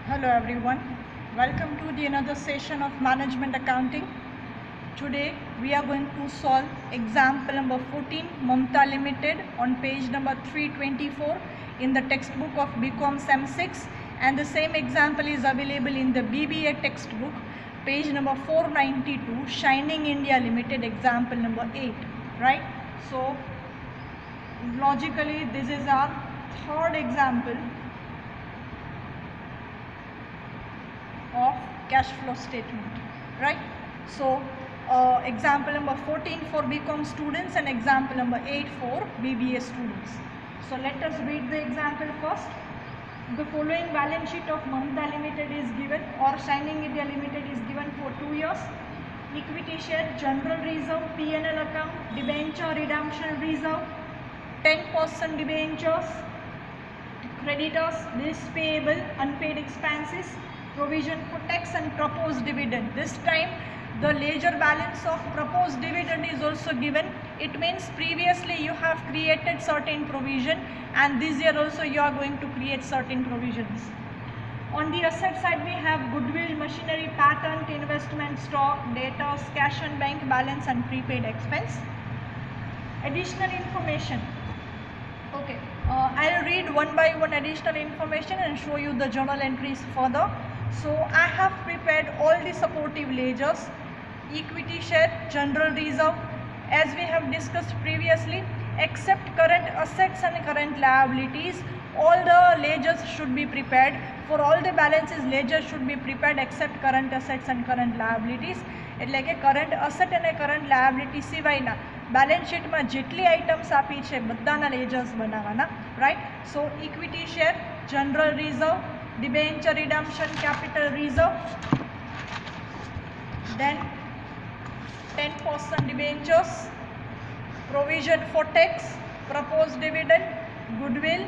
Hello everyone, welcome to the another session of management accounting. Today we are going to solve example number 14 Mamta Limited on page number 324 in the textbook of BCom Sem 6, and the same example is available in the BBA textbook page number 492 Shining India Limited example number 8, right? So logically this is our third example of cash flow statement, right? So example number 14 for BCom students and example number 8 for BBA students. So let us read the example first. The following balance sheet of Mamta Limited is given, or Shining India Limited is given for 2 years. Equity share, general reserve, P&L account, debenture redemption reserve, 10% debentures, creditors, bills payable, unpaid expenses, provision for tax and proposed dividend. This time the ledger balance of proposed dividend is also given. It means previously you have created certain provision and this year also you are going to create certain provisions. On the asset side we have goodwill, machinery, patent, investment, stock, debtors, cash and bank balance and prepaid expense. Additional information. Okay, I'll read one by one additional information and show you the journal entries further. So I have prepared all the supportive ledgers, equity share, general reserve, as we have discussed previously. Except current assets and current liabilities, all the ledgers should be prepared. For all the balances, ledgers should be prepared except current assets and current liabilities. એટલે કે current asset અને current liability સિવાયના balance શીટમાં જેટલી items આપી છે બધાના ledgers બનાવવાના, right? So equity share, general reserve, debenture redemption, capital reserve, then 10% debentures, provision for tax, proposed dividend, goodwill,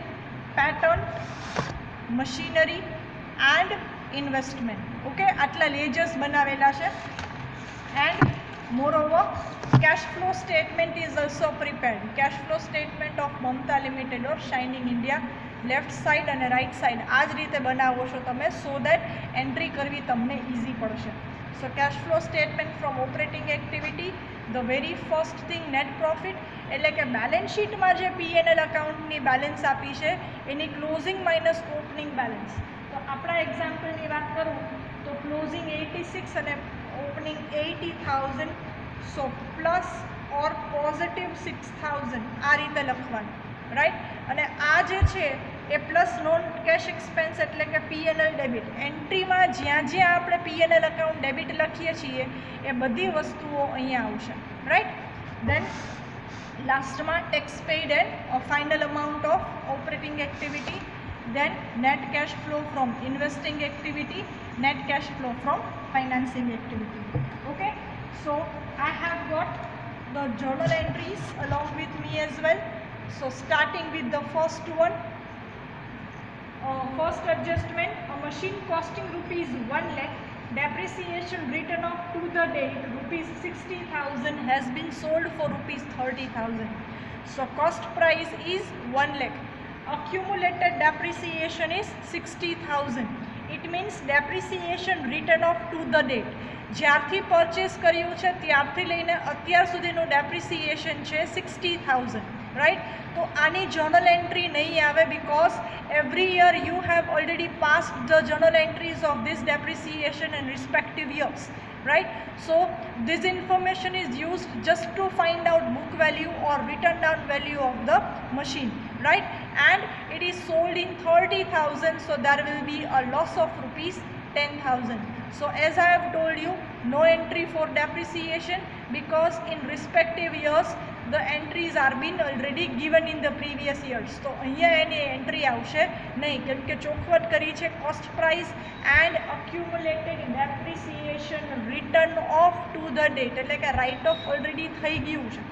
patent, machinery and investment. Okay, આટલા ledgers બનાવેલા છે. And moreover, cash flow statement is also prepared. Cash flow statement of Mamta Limited or Shining India, left side and right side આ જ રીતે બનાવો છો તમે, so that entry કરવી તમને easy પડશે. So cash flow statement from operating activity, the very first thing net profit, એટલે કે બેલેન્સ શીટમાં જે P&L અકાઉન્ટની બેલેન્સ આપી છે એની ક્લોઝિંગ માઇનસ ઓપનિંગ બેલેન્સ. તો આપણા એક્ઝામ્પલની વાત કરું તો ક્લોઝિંગ 86 અને opening 80,000, so plus or positive 6,000 આ રીતે લખવાનું, રાઈટ? અને આ જે છે એ પ્લસ નોન કેશ એક્સપેન્સ એટલે કે P&L ડેબિટ. એન્ટ્રીમાં જ્યાં જ્યાં આપણે P&L અકાઉન્ટ ડેબિટ લખીએ છીએ એ બધી વસ્તુઓ અહીંયા આવશે, રાઈટ? દેન લાસ્ટમાં tax paid and final amount of operating activity, then net cash flow from investing activity, net cash flow from financing activity. Okay, so I have got the journal entries along with me as well. So starting with the first one, first adjustment, a machine costing rupees 1 lakh, depreciation written off to the date rupees 60,000 has been sold for rupees 30,000. So cost price is 1 lakh. Accumulated depreciation is 60,000. It means depreciation written off to the date. જ્યારથી purchase કર્યું છે ત્યારથી લઈને અત્યાર સુધીનું depreciation છે 60,000, right? તો આની જર્નલ એન્ટ્રી નહીં આવે because every year you have already passed the journal entries of this depreciation in respective years, right? So this information is used just to find out book value or written down value of the machine, right? And it is sold in 30,000, so there will be a loss of rupees 10,000. So as I have told you, no entry for depreciation because in respective years the entries are been already given in the previous years. So અહીંયા એની entry આવશે નહીં કેમ કે ચોખવટ કરી છે cost price and accumulated depreciation written off to the date, એટલે કે write off already થઈ ગયું છે.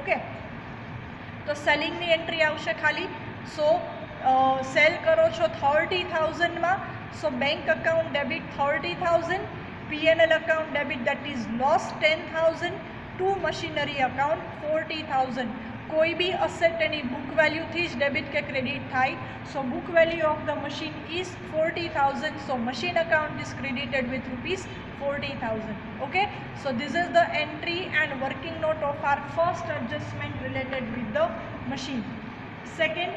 ઓકે, તો સેલિંગની એન્ટ્રી આવશે ખાલી. સો સેલ કરો છો 30,000 માં, so bank account debit 30,000, P&L account debit that is loss 10,000, to machinery account 40,000. कोई भी असेट एनी बुक वैल्यू थी ज डेबिट के क्रेडिट थाय. So book value of the machine is 40,000. So machine account is credited with rupees 40,000. Okay, so this is the entry and working note of our first adjustment related with the machine. Second,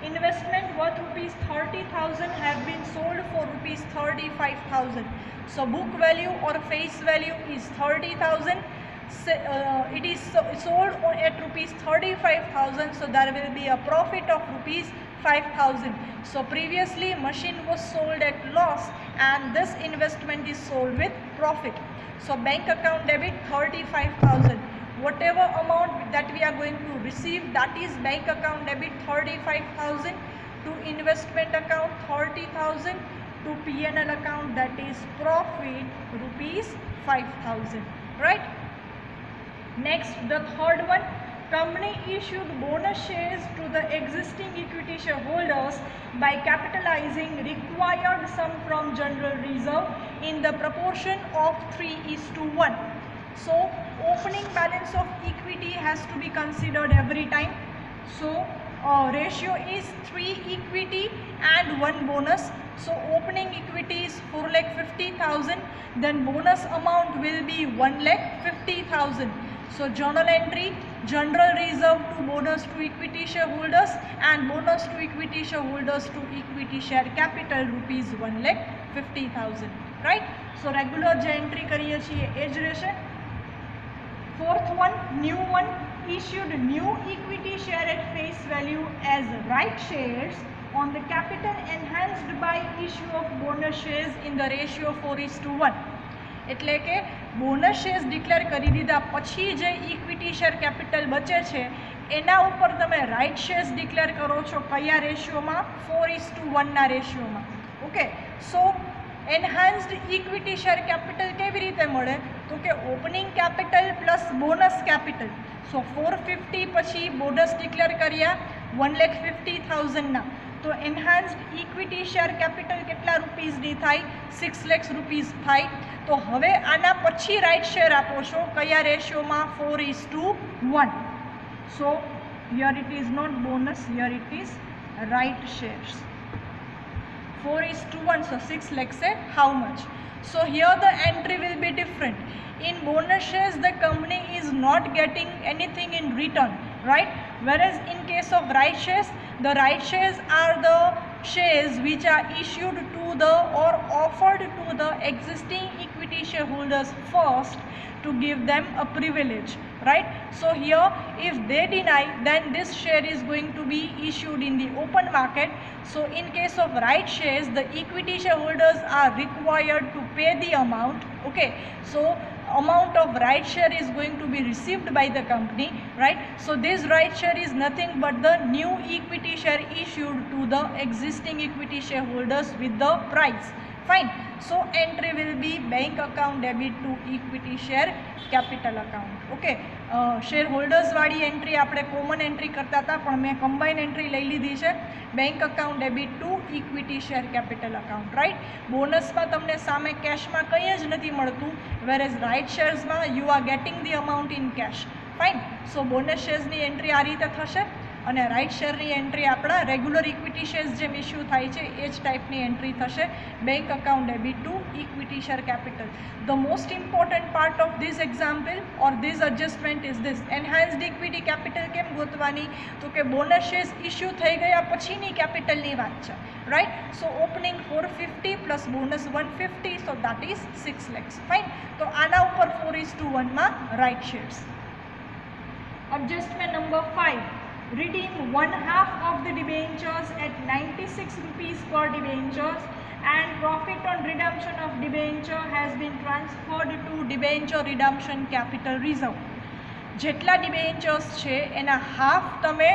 investment worth rupees 30,000 have been sold for rupees 35,000. So book value or face value is 30,000. It is sold at rupees 35,000. So there will be a profit of rupees 5,000. So previously machine was sold at loss and this investment is sold with profit. So bank account debit 35,000. Whatever amount that we are going to receive, that is bank account debit 35,000, to investment account 30,000, to P&L account, that is profit rupees 5,000. Right? Next, the third one, company issued bonus shares to the existing equity shareholders by capitalizing required sum from general reserve in the proportion of 3:1. So opening balance of equity has to be considered every time. So ratio is 3 equity and 1 bonus. So opening equity is 4,50,000, then bonus amount will be 1,50,000. So journal entry, general reserve to bonus to equity shareholders and bonus to equity shareholders to equity share capital rupees 1,50,000. Right? So regular je entry kariye chiye e j rehse. Fourth one, new one, issued new equity share at face value as right shares on the capital enhanced by issue of bonus shares in the ratio 4:1. એટલે કે bonus shares declare કરી દીધા પછી જે equity share capital બચે છે એના ઉપર તમે રાઇટ શેર્સ ડિક્લેર કરો છો કયા રેશિયોમાં 4:1 ના રેશિયોમાં. Okay, so enhanced equity share capital કેવી રીતે મળે? તો કે opening capital plus bonus capital. So 450 પછી બોનસ ડિક્લેર કર્યા 1,50,000 ના. તો એન્હાન્સ્ડ ઇક્વિટી શેર કેપિટલ કેટલા રૂપીસની થાય? 6 લાખ રૂપીસ થાય. તો હવે આના પછી રાઇટ શેર આપો છો કયા રેશિયોમાં? 4:1. So here it is not bonus, here it is right shares. 4:1, so 6 lakhs say how much? So here the entry will be different. In bonus shares the company is not getting anything in return, right? Whereas in case of right shares, the right shares are the shares which are issued to the or offered to the existing equity shareholders first to give them a privilege, right? So here if they deny, then this share is going to be issued in the open market. So in case of right shares, the equity shareholders are required to pay the amount. Okay, so amount of right share is going to be received by the company, right? So this right share is nothing but the new equity share issued to the existing equity shareholders with the price. Fine. So entry will be bank account debit to equity share capital account. Okay, shareholders વાળી entry આપણે common entry કરતા હતા પણ મેં combine entry લઈ લીધી છે. Bank account debit to equity share capital account. Right? બોનસમાં તમને સામે કેશમાં કંઈ જ નથી મળતું, વેરેઝ રાઇટ શેર્સમાં you are getting the amount in cash. Fine. So bonus શેર્સની એન્ટ્રી આ રીતે થશે અને રાઇટ શેરની એન્ટ્રી આપણા રેગ્યુલર ઇક્વિટી શેર્સ જેમ ઇસ્યુ થાય છે એ જ ટાઈપની એન્ટ્રી થશે. Bank account debit to equity share capital. The most important part of this example or this adjustment is this. Enhanced equity capital કેમ ગોતવાની? તો કે બોનસ શેર્સ ઇસ્યુ થઈ ગયા પછીની કેપિટલની વાત છે, right? So opening 450 plus bonus 150, so that is 6 lakhs. Fine. તો આના ઉપર 4:1માં right shares. Adjustment number 5, redeem 1/2 of the debentures at 96 rupees per debentures and profit on redemption of debenture has been transferred to debenture redemption capital reserve. જેટલા debentures છે એના half તમે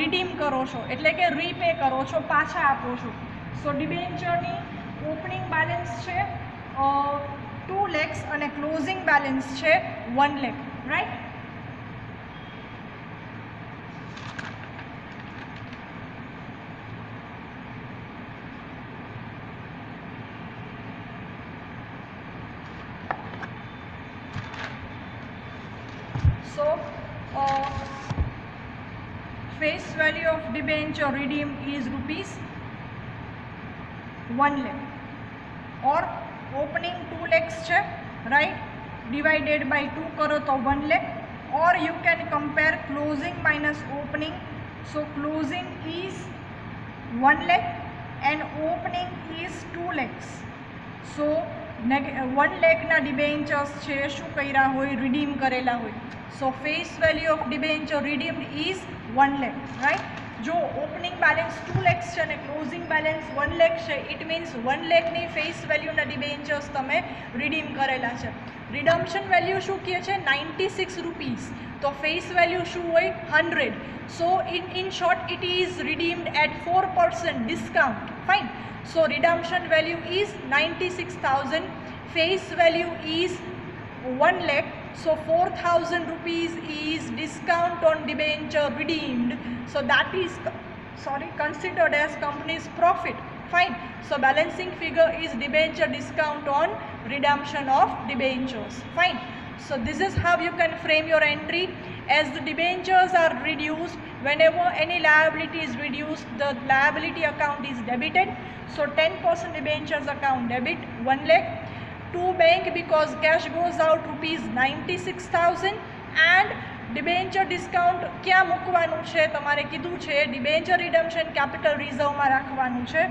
redeem કરો છો એટલે કે રીપે કરો છો, પાછા આપો છો. સો ડિબેન્ચરની ઓપનિંગ બેલેન્સ છે 2 lakhs અને ક્લોઝિંગ બેલેન્સ છે 1 lakh, right? So face value of debenture redeemed is rupees 1 lakh or opening 2 lakhs છે right, divided by 2 करो तो 1 lakh, or you can compare closing minus opening. So closing is 1 lakh and opening is 2 lakhs. So 1 lakh ના debentures છે શું કર્યા હોય, redeem કરેલા હોય. So face value of debenture redeemed is 1 lakh, right? જો ઓપનિંગ બેલેન્સ 2 lakhs છે અને ક્લોઝિંગ બેલેન્સ 1 lakh છે, ઇટ મીન્સ 1 lakhની ફેસ વેલ્યુના ડિબેન્ચર્સ તમે રિડીમ કરેલા છે. રિડમ્પશન વેલ્યુ શું કહે છે, 96 રૂપીસ, તો ફેસ વેલ્યુ શું હોય, 100. So in short it is redeemed at 4% discount. Fine. So redemption value is 96,000, face value is 1 lakh. So 4,000 rupees is discount on debenture redeemed. So that is considered as company's profit. Fine. So balancing figure is debenture discount on redemption of debentures. Fine. So this is how you can frame your entry. As the debentures are reduced, whenever any liability is reduced, the liability account is debited. So 10% debentures account debit 1 lakh. To bank because cash goes out rupees 96,000 and debenture discount क्या મૂકવાનું છે, તમારે કીધું છે debenture redemption capital reserve માં રાખવાનું છે.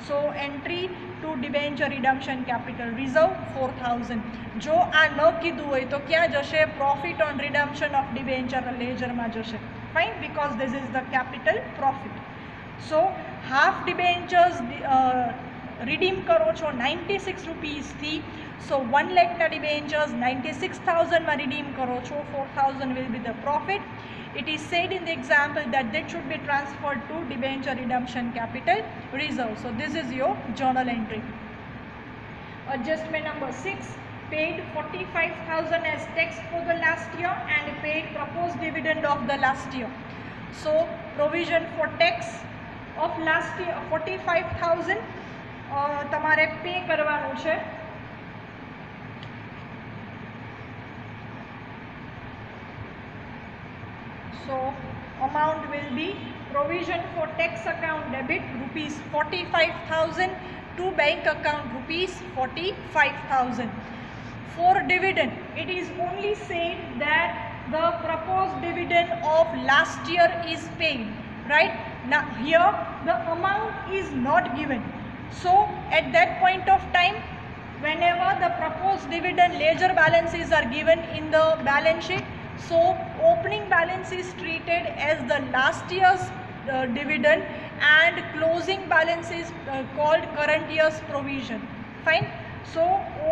So entry to debenture redemption capital reserve 4,000. જો આ ન કીધું હોય તો ક્યાં જશે, profit on redemption of debenture ledger માં જશે. Fine, because this is the capital profit. So half debentures redeem કરો છો 96 rupees થી. So 1 lakh na debentures 96,000 ma redeem karo cho, 4,000 will be the profit. It is said in the example that should be transferred to debenture redemption capital reserve. So this is your journal entry. Adjustment number 6, paid 45,000 as tax for the last year and paid proposed dividend of the last year. So provision for tax of last year 45,000 તમારે pay કરવાનું છે. So amount will be provision for tax account debit rupees 45,000 to bank account rupees 45,000. For dividend, it is only said that the proposed dividend of last year is paid, right? Now here the amount is not given. So at that point of time, whenever the proposed dividend ledger balances are given in the balance sheet, so opening balance is treated as the last year's dividend and closing balance is called current year's provision. Fine. So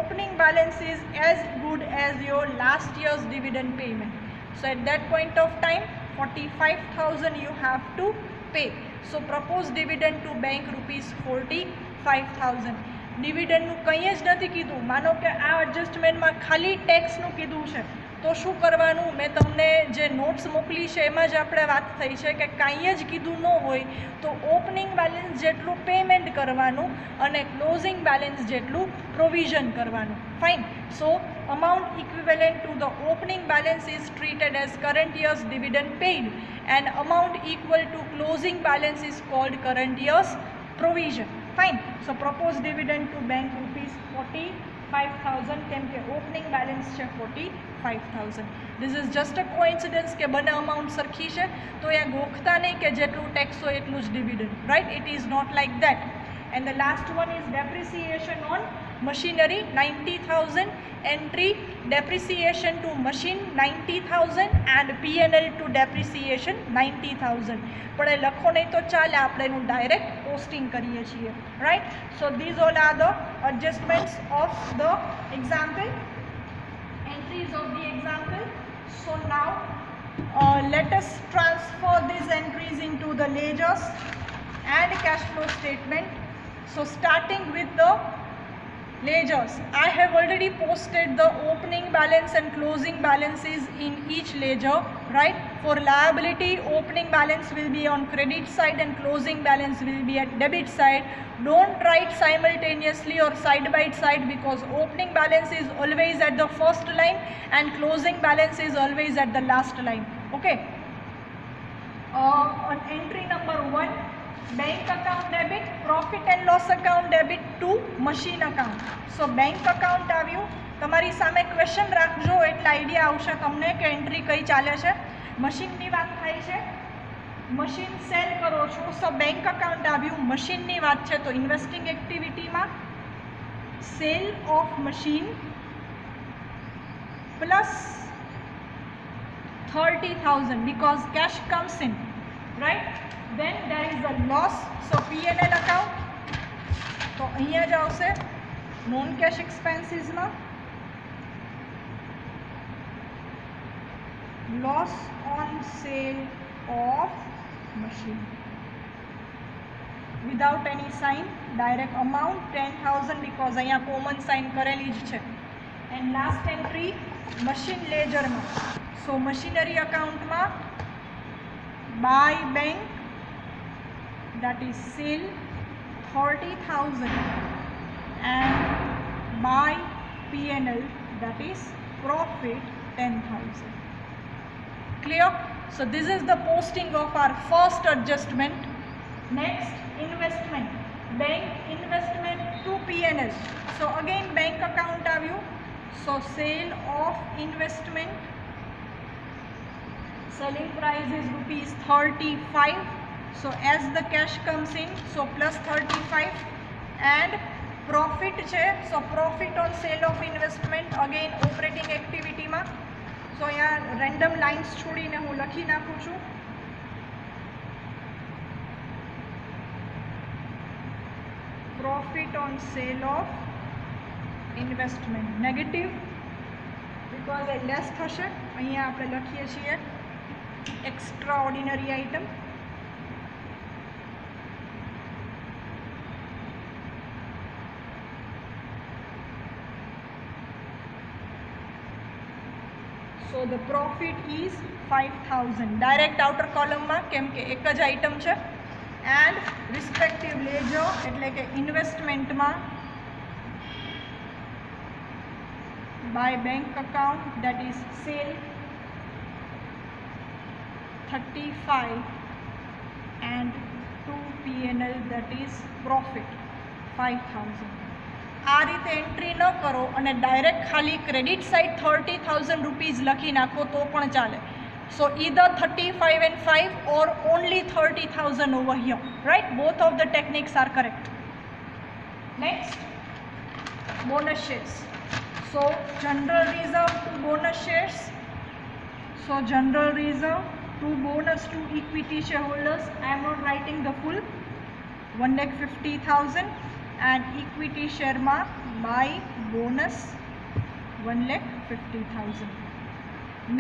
opening balance is as good as your last year's dividend payment. So at that point of time 45,000 you have to pay. So proposed dividend to bank rupees 45,000. ડિવિડન્ડનું કંઈ જ નથી કીધું. માનો કે આ એડજસ્ટમેન્ટમાં ખાલી ટેક્સનું કીધું છે, તો શું કરવાનું, મેં તમને જે નોટ્સ મોકલી છે એમાં જ આપણે વાત થઈ છે કે કાંઈ જ કીધું ન હોય તો ઓપનિંગ બેલેન્સ જેટલું પેમેન્ટ કરવાનું અને ક્લોઝિંગ બેલેન્સ જેટલું પ્રોવિઝન કરવાનું. Fine. So amount equivalent to the opening balance is treated as current year's dividend paid and amount equal to closing balance is called current year's provision. Fine. So proposed dividend to bank rupees 45,000 કેમ કે opening balance છે 45,000. This is just a coincidence કે બંને amount સરખી છે, તો એ ગોખતા નહીં કે જેટલું ટેક્સ હોય એટલું જ dividend, right? It is not like that. And the last one is depreciation on machinery 90,000. Entry depreciation to machine 90,000 and P&L to depreciation 90,000. પણ એ લખો નહીં તો ચાલે, આપણે એનું ડાયરેક્ટ પોસ્ટિંગ કરીએ છીએ, right? So these all are the adjustments of the example, entries of the example. So now let us transfer these entries into the ledgers and cash flow statement. So starting with the ledgers, I have already posted the opening balance and closing balances in each ledger, right? For liability, opening balance will be on credit side and closing balance will be at debit side. Don't write simultaneously or side by side because opening balance is always at the first line and closing balance is always at the last line. Okay. Entry number 1, bank account debit, profit and loss account debit to machine account. So bank account આવ્યું, તમારી સામે question રાખજો એટલે idea આવશે તમને કે entry કઈ ચાલે છે. મશીનની વાત થાય છે, મશીન સેલ કરો છો, સો બેંક અકાઉન્ટ આવ્યું, મશીનની વાત છે તો ઇન્વેસ્ટિંગ એક્ટિવિટીમાં sale of machine plus 30,000 because cash comes in, right? Then there is a loss, so P&L account. તો અહીંયા જ આવશે નોન કેશ એક્સપેન્સીસમાં loss on sale of machine without any sign, direct amount 10,000 because અહીંયા common sign કરેલી જ છે. And last entry machine ledger માં, so machinery account માં by bank that is sale 30,000 and by P&L that is profit 10,000. Clear? So this is the posting of our first adjustment. Next, investment, bank investment to P&L. So again bank account આવ્યું, so sale of investment, selling price is rupees 35, so as the cash comes in, so plus 35 and profit છે, so profit on sale of investment again operating activity માં. so અહીંયા random lines છોડીને હું લખી નાખું છું. profit on sale of investment negative because એ less થશે, અહીંયા આપણે લખીએ છીએ extraordinary item. So the profit is 5,000 direct outer column માં કેમ કે એક જ આઇટમ છે. and respective ledger એટલે કે investment માં by bank account that is sale 35 and to P&L that is profit 5,000. આ રીતે એન્ટ્રી ન કરો અને ડાયરેક્ટ ખાલી ક્રેડિટ સાઇડ 30,000 રૂપીઝ લખી નાખો તો પણ ચાલે. સો either 35 and 5 or only 30,000 over here, right? Both of the techniques are correct. Next, bonus shares. So general reserve to bonus shares, so general reserve to bonus to equity shareholders, I am not writing the full, 1,50,000 and equity share ma by bonus 1,50,000.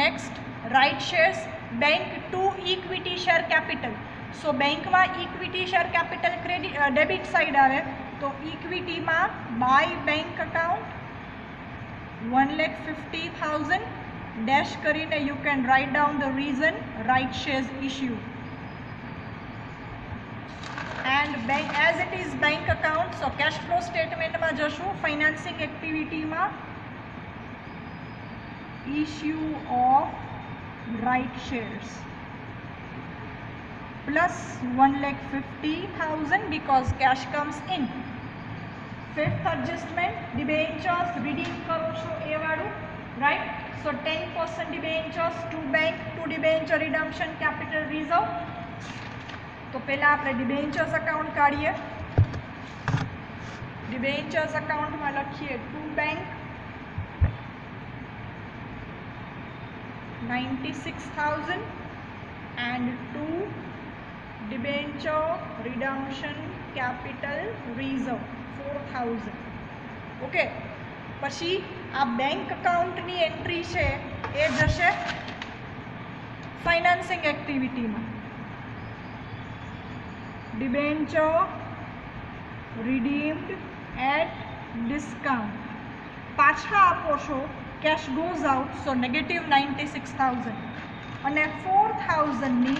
Next, right shares bank to equity share capital. So bank ma equity share capital credit debit side આવે તો equity ma by bank account 1,50,000 dash કરીને you can write down the reason right shares issue. And bank as it is bank account, so cash flow statement માં જશું, financing activity માં issue of right shares plus 1,50,000 because cash comes in. Fifth adjustment, debentures redeem કરો છો એ વાળું, right? So 10% debentures to bank to debenture redemption capital reserve. તો પહેલાં આપણે debentures account કાઢીએ. ડિબેન્ચર્સ અકાઉન્ટમાં લખીએ to bank 96,000 and to debenture redemption capital reserve 4,000. Okay, પછી આ બેંક અકાઉન્ટની એન્ટ્રી છે એ જશે financing એક્ટિવિટીમાં. debenture redeemed at discount પાછા આપો છો, cash goes out, so negative 96,000 અને 4,000 ની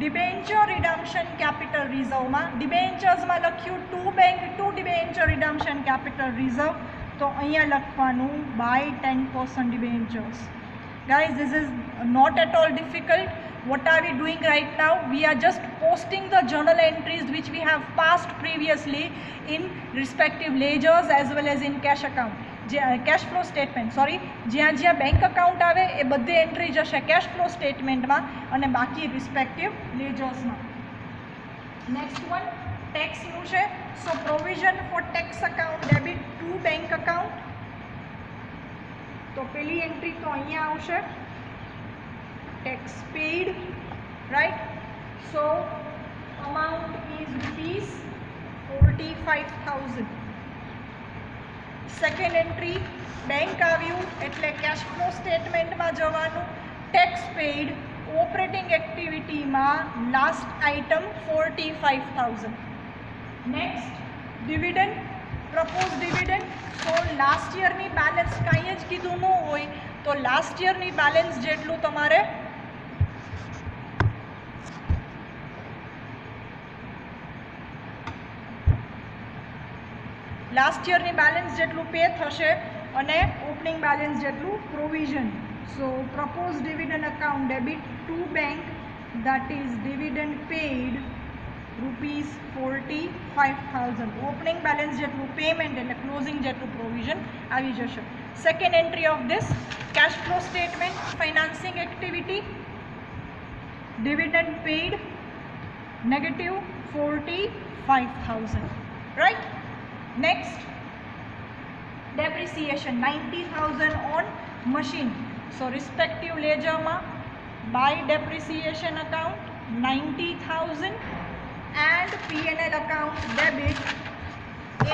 debenture redemption capital reserve માં debentures માં લખ્યું to bank to debenture redemption capital reserve, તો અહીંયા લખવાનું by 10% debentures. Guys, this is not at all difficult. what are we doing right now? We are just posting the journal entries which we have passed previously in respective ledgers as well as in cash account. Cash flow statement sorry ज्यां ज्यां bank account आवे ए बधे entry जशे cash flow statement में अने बाकी respective ledgers में. Next one tax नु छे. So provision for tax account debit to bank account. तो पहली एंट्री तो अहींया आवशे tax paid right. So amount is ₹45,000. Second entry bank आव्यू एटले कैश फ्लो स्टेटमेंट में जवानुं. टैक्स पेड ऑपरेटिंग एक्टिविटी में last item 45,000. Next dividend propose dividend. तो लास्ट ईयर नी बैलेंस कांई ज कीधुं न होय तो लास्ट ईयर नी बैलेंस जेटलुं तमारे लास्ट ईयर बैलेंस जेटलू पे थशे अने ओपनिंग बैलेंस जेटलू provision. So propose dividend account debit to bank that is dividend paid ₹45,000. Opening balance जेटलू पेमेंट एटले क्लोजिंग जेटलू प्रोविजन आवी जशे. Second entry of this cash flow statement financing activity dividend paid negative ₹45,000 right. Next, depreciation 90,000 on machine. So respective ledger ma by depreciation account 90,000 and P&L account debit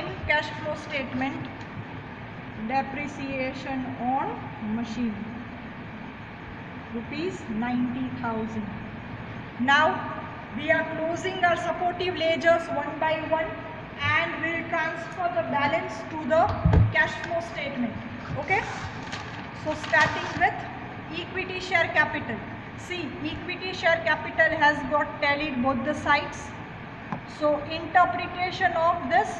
in cash flow statement depreciation on machine ₹90,000. Now we are closing our supportive ledgers one by one and will transfer the balance to the cash flow statement. Okay, so starting with equity share capital. See, equity share capital has got tallied both the sides. So interpretation of this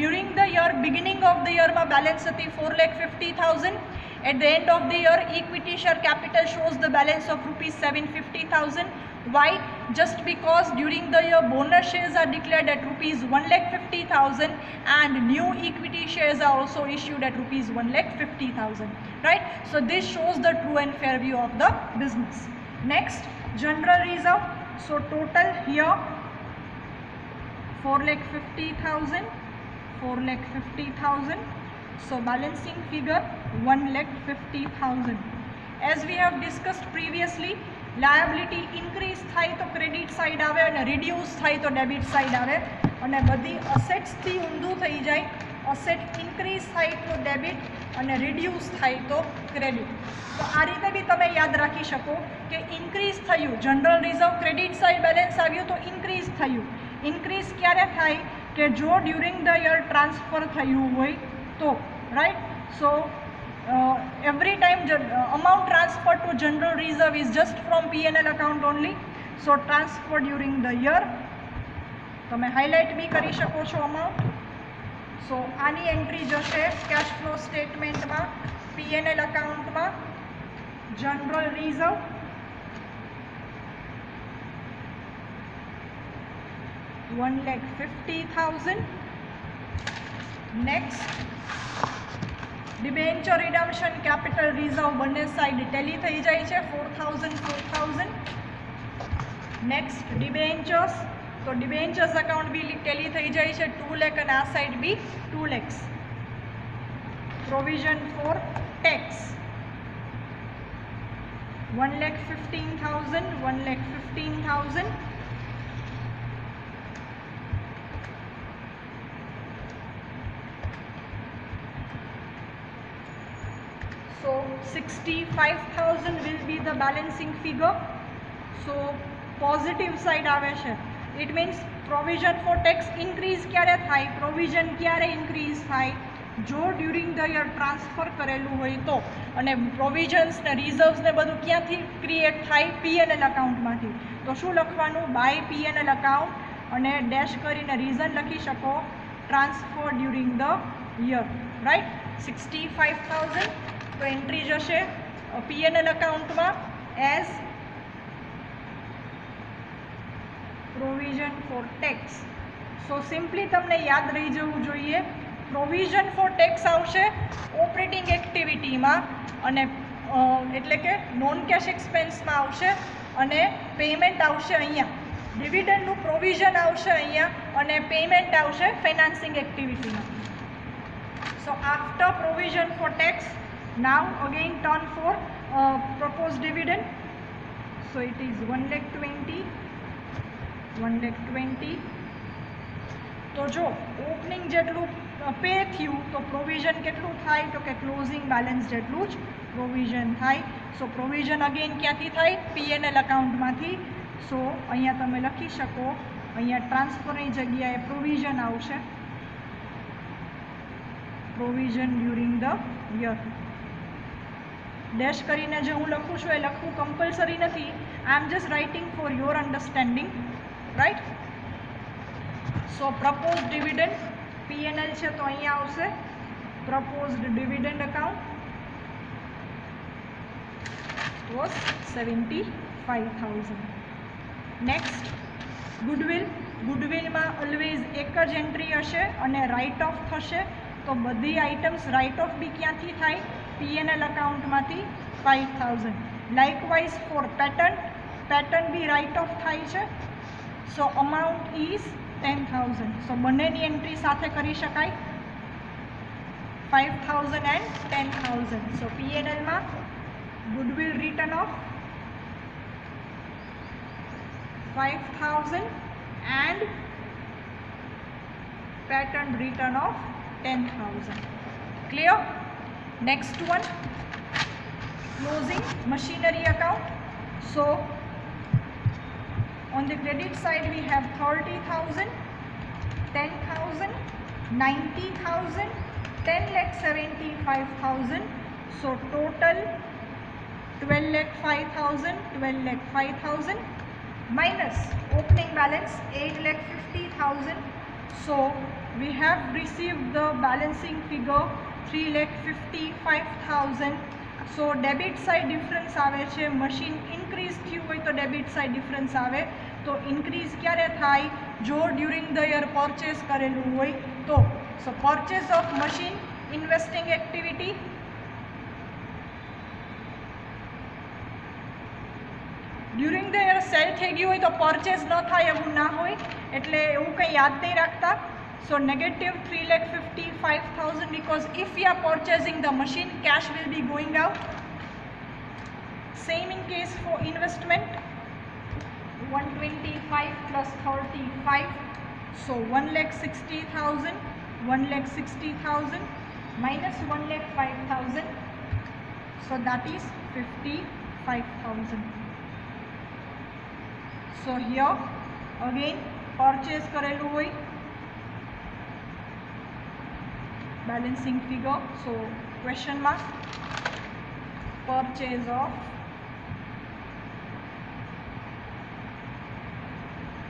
during the year beginning of the year ma balance hati 4,50,000. At the end of the year equity share capital shows the balance of ₹750,000. Why? Just because during the year bonus shares are declared at ₹1,50,000 and new equity shares are also issued at ₹1,50,000. Right? So this shows the true and fair view of the business. Next, general reserve. So total here 4,50,000, 4,50,000. So balancing figure 1,50,000. As we have discussed previously, liability increase થાય તો credit side આવે અને reduce થાય તો debit side આવે અને બધી અસેટ્સથી ઊંધું થઈ જાય. અસેટ ઇન્ક્રીઝ થાય તો ડેબિટ અને રિડ્યુસ થાય તો ક્રેડિટ. તો આ રીતે બી તમે યાદ રાખી શકો કે ઇન્ક્રીઝ થયું general reserve credit side balance આવ્યું તો ઇન્ક્રીઝ થયું. ઇન્ક્રીઝ ક્યારે થાય કે જો ડ્યુરિંગ ધ યર ટ્રાન્સફર થયું હોય તો right. So every time amount transferred to general reserve is just from P&L account only. So transfer during the year તમે highlight બી કરી શકો છો amount. So આની એન્ટ્રી જશે cash flow statement માં P&L account માં general reserve ₹1,50,000. Next, debenture redemption capital reserve बने side tele थी जाए 4,000 4,000. नेक्स्ट डिबेन्चर्स तो डिबेन्चर्स अकाउंट भी टेली थी जाए 2 लाख और आ साइड भी 2 lakh. Provision for tax 1,15,000, 1,15,000. So 65,000 will be the balancing figure. So positive side આવે છે. It means provision for tax increase ક્યારે થાય, provision ક્યારે increase થાય જો ડ્યુરિંગ ધ યર ટ્રાન્સફર કરેલું હોય તો. અને પ્રોવિઝન્સ ને રિઝર્વ્સ ને બધું ક્યાંથી ક્રિએટ થાય P&L અકાઉન્ટમાંથી. તો શું લખવાનું બાય P&L અકાઉન્ટ અને ડેશ કરીને રીઝન લખી શકો transfer during the year right. 65,000 तो एंट्री जशे P&L अकाउंट में as provision for tax. So simply તમને યાદ રહી જવું જોઈએ, પ્રોવિઝન ફોર ટેક્સ આવશે ઓપરેટિંગ એક્ટિવિટીમાં અને એટલે કે નોન કેશ એક્સપેન્સમાં આવશે અને પેમેન્ટ આવશે અહીંયા. ડિવિડન્ડનું પ્રોવિઝન આવશે અહીંયા અને પેમેન્ટ આવશે ફાઇનાન્સિંગ એક્ટિવિટીમાં. So after provision for tax, now again turn for proposed dividend. So it is 1,20,000. તો જો ઓપનિંગ જેટલું પે થયું તો પ્રોવિઝન કેટલું થાય તો કે ક્લોઝિંગ બેલેન્સ જેટલું જ પ્રોવિઝન થાય. સો પ્રોવિઝન અગેન ક્યાંથી થાય? P&L અકાઉન્ટમાંથી. સો અહીંયા તમે લખી શકો, અહીંયા ટ્રાન્સફરની જગ્યાએ પ્રોવિઝન આવશે, provision during the year. Dash કરીને જે હું લખું છું એ લખવું કમ્પલસરી નથી. I am just writing for your understanding, right? So propose dividend P&L છે તો અહીંયા આવશે proposed dividend account was 75,000. Next ગુડવિલમાં ઓલવેઝ એક જ એન્ટ્રી હશે અને રાઇટ ઓફ થશે. તો બધી આઇટમ્સ રાઇટ ઓફ બી ક્યાંથી થાય? P&L અકાઉન્ટમાંથી 5,000. Likewise for patent be write off થાય છે. સો અમાઉન્ટ ઇઝ 10,000. સો બંનેની એન્ટ્રી સાથે કરી શકાય, 5,000 એન્ડ 10,000. સો P&Lમાં goodwill return of 5,000 and pattern return of 10,000. Clear? Next one, closing machinery account. So on the credit side we have 30,000, 10,000, 90,000, 10,75,000. So total 12,05,000, 12,05,000 minus opening balance 8,50,000. So we have received the balancing figure 3,55,000. So debit side difference આવે છે, machine increase થયું હોય તો debit side difference આવે. તો increase ક્યારે થાય? જો ડ્યુરિંગ ધ યર પરચેસ કરેલું હોય તો. So purchase of machine investing activity, during the year sale થઈ ગયું હોય તો પરચેસ ન થાય એવું ના હોય, એટલે એવું કંઈ યાદ નહીં રાખતા. સો negative 3,55,000 because if we are purchasing the machine, cash will be going out. Same in case for investment, 125 plus 35. So 1,60,000, 1,60,000 minus 1,05,000. So that is 55,000. So here again purchase કરેલું હોય, balancing figure. So question mark, purchase of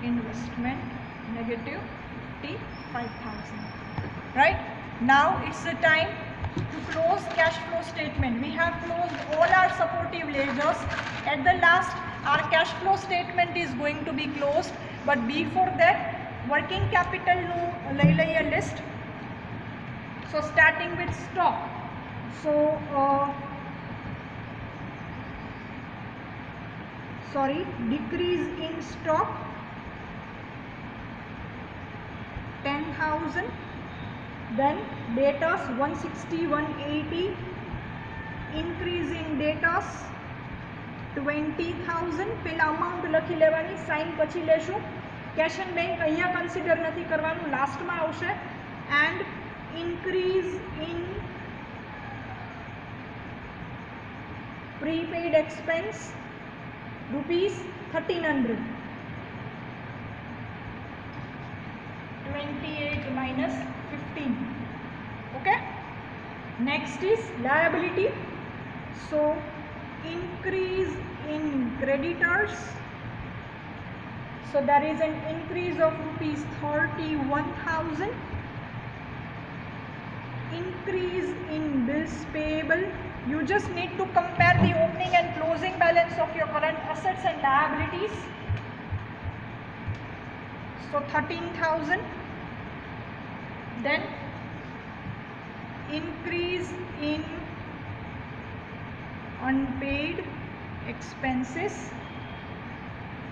investment negative 55,000. Right? Now it's the time to close cash flow statement. We have closed all our supportive ledgers. At the last our cash flow statement is going to be closed, but before that working capital nu લઈ લઈએ list. So starting with stock. So decrease in stock 10,000. Then debtors 160, 180. Increase in debtors 20,000. પેલા amount લખી લેવાની, sign પછી લેશું. Cache and bank અહીંયા consider નથી કરવાનું, લાસ્ટમાં આવશે. And increase in prepaid expense rupees 1,300. 28 minus 15. Okay. Next is liability. So increase in creditors. So there is an increase of rupees 31,000. Increase in bills payable. You just need to compare the opening and closing balance of your current assets and liabilities. So 13,000. Then increase in unpaid expenses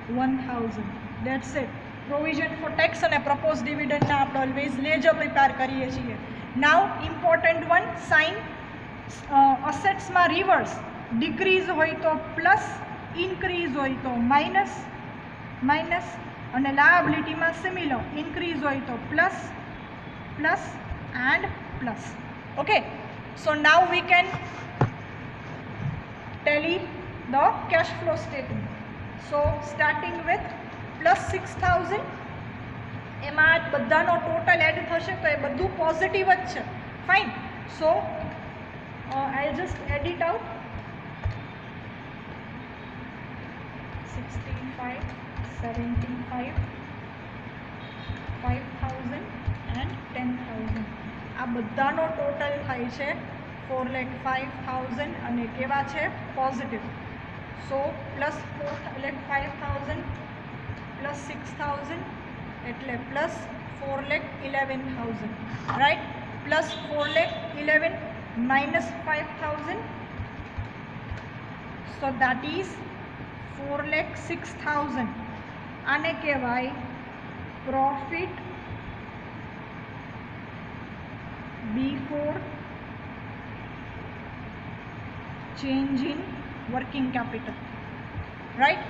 1,000. That's it. Provision for tax and proposed dividend na આપણે always ledger prepare કરીએ છીએ. Now important one, sign assets માં reverse. Decrease હોય તો plus, increase હોય તો minus, minus, અને liability માં similar. Increase હોય તો plus, plus and plus. Okay, so now we can tally the cash flow statement. So starting with plus 6,000, એમાં બધાનો ટોટલ એડ થશે તો એ બધું પોઝિટિવ જ છે. Fine. So I'll just add it out. 65, 75, 5,000 and 10,000. આ બધાનો ટોટલ થાય છે 4,05,000 અને કેવા છે? પોઝિટિવ. સો પ્લસ 4,05,000 પ્લસ 6,000 એટલે plus 4,11,000, right? Plus 4,11 minus 5,000, so that is 4,06,000. આને કહેવાય profit before change in working capital, right?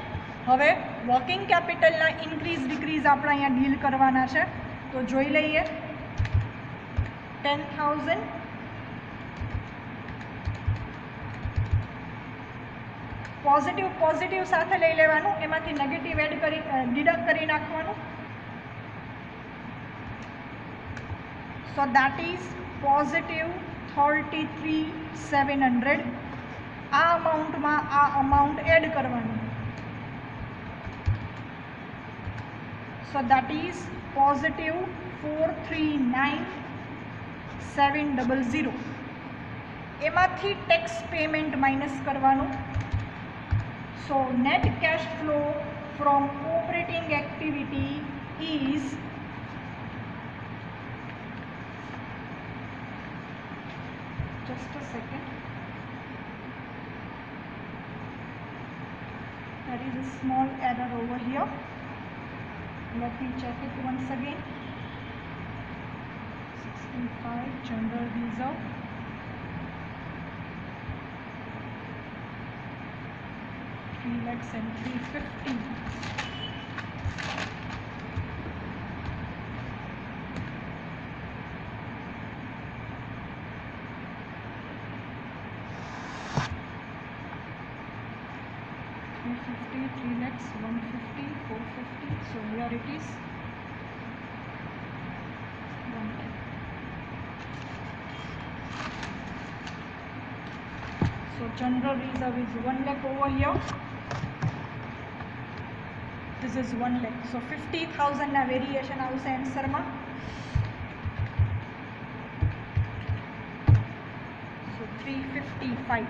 હવે વર્કિંગ કેપિટલના ઇન્ક્રીઝ ડિક્રીઝ આપણે અહીંયા ડીલ કરવાના છે. તો જોઈ લઈએ. 10,000 પોઝિટિવ પોઝિટિવ સાથે લઈ લેવાનું, એમાંથી નેગેટિવ એડ કરી ડિડક્ટ કરી નાખવાનું. સો દેટ ઇઝ પોઝિટિવ 33,700. આ અમાઉન્ટમાં આ અમાઉન્ટ એડ કરવાનું. So that is positive 439,700. એમાંથી ટેક્સ પેમેન્ટ માઇનસ કરવાનું. So net cash flow from operating activity is just a second. There is a small error over here. Let me check it once again. 65 general reserve. Lakhs and 350. Three lakhs, 150, 450. So here it is. 1 lakh. So general reserve is 1 lakh over here. This is 1 lakh. So 50,000 na variation avse answer ma. So 355.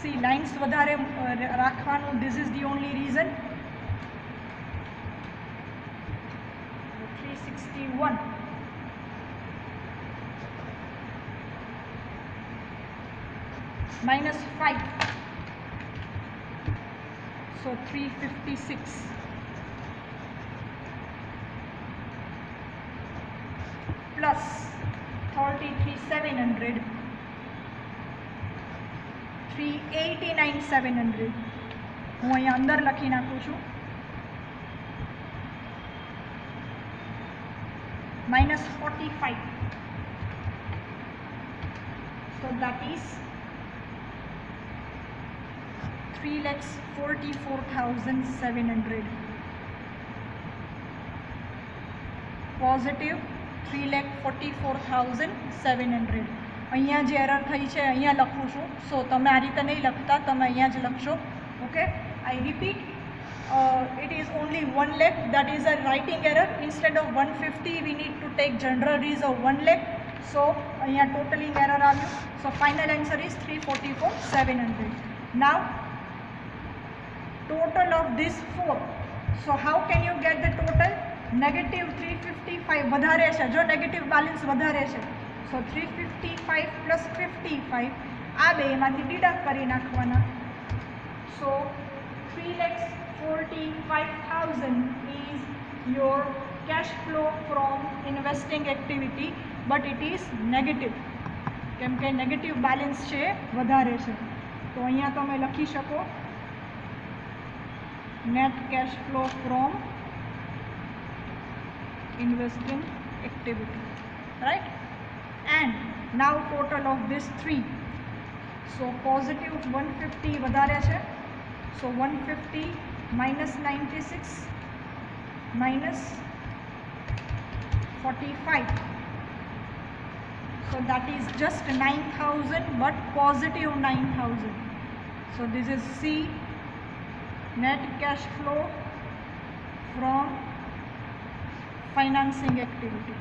See, lines વધારે રાખવાનું. This is the only reason. 361 minus 5. So 356 plus 33,700, 389,700. હું અહીંયા અંદર લખી નાખું છું. minus 45. So that is 3,44,700. Positive 3,44,700. અહીંયા જે એરર થઈ છે અહીંયા લખું છું. સો તમે આ રીતે નહીં લખતા, તમે અહીંયા જ લખશો. Okay, I repeat, it is only 1 lakh. That is a writing error. Instead of 150 we need to take general reserve 1 lakh. So અહીંયા totaling error આવ્યું. So final answer is 344,700. Now total of these four. So how can you get the total? Negative 355 વધારે છે, જો negative balance વધારે છે. So 355 plus 55 આ બેમાંથી deduct કરી નાખવાના. So 3,45,000 is your cash flow from investing activity, but it is negative કેમ કે નેગેટિવ બેલેન્સ છે વધારે છે. તો અહીંયા તમે લખી શકો net cash flow from investing activity, right? And now total of this three. So positive 150 વધારે છે. So 150 minus 96 minus 45. So that is just 9,000, but positive 9,000. So this is C, net cash flow from financing activity.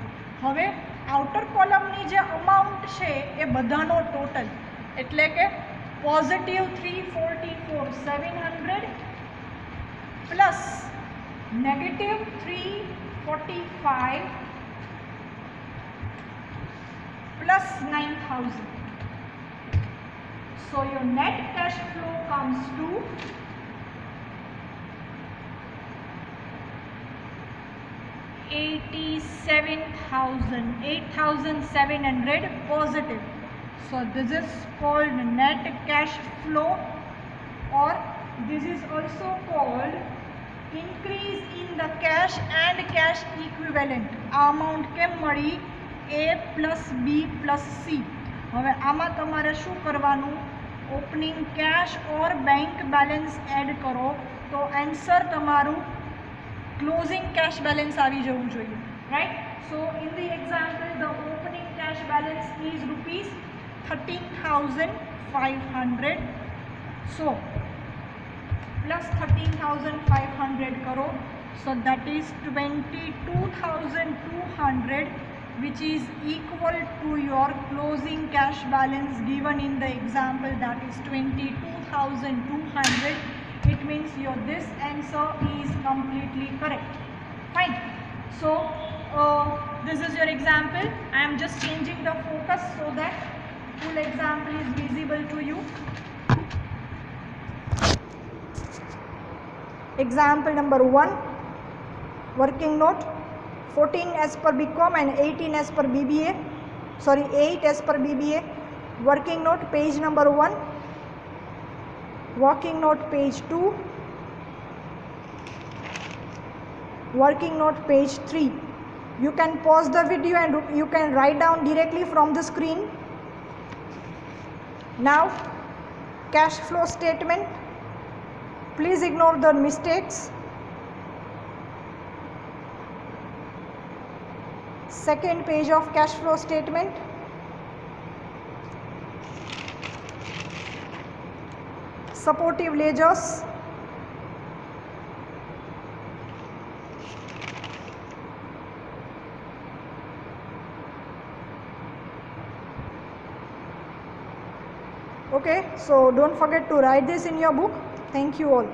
હવે outer કોલમની જે amount છે એ બધાનો total, એટલે કે positive 344,700 plus negative 345 plus 9,000. So your net cash flow comes to 8,700 positive. So this is called net cash flow, or this is also called increase in the cash and cash equivalent. Amount કેમ મળી? A plus B plus C. હવે આમાં તમારે શું કરવાનું? Opening cache ઓર bank balance add કરો તો answer તમારું ક્લોઝિંગ કેશ બેલેન્સ આવી જવું જોઈએ, right? So in the example the opening cash balance is rupees 13,500. So plus 13,500 કરો, so that is 22,200, which is equal to your closing cash balance given in the example, that is 22,200. It means your this answer is completely correct. Fine. So this is your example. I am just changing the focus so that full example is visible to you. Example number 1, working note 14 as per BCom and 18 as per BBA, sorry 8 as per BBA. Working note page number 1, working note page 2, working note page 3. You can pause the video and you can write down directly from the screen. Now cash flow statement, please ignore the mistakes. Second page of cash flow statement. Supportive ledgers. Okay, so don't forget to write this in your book. Thank you all.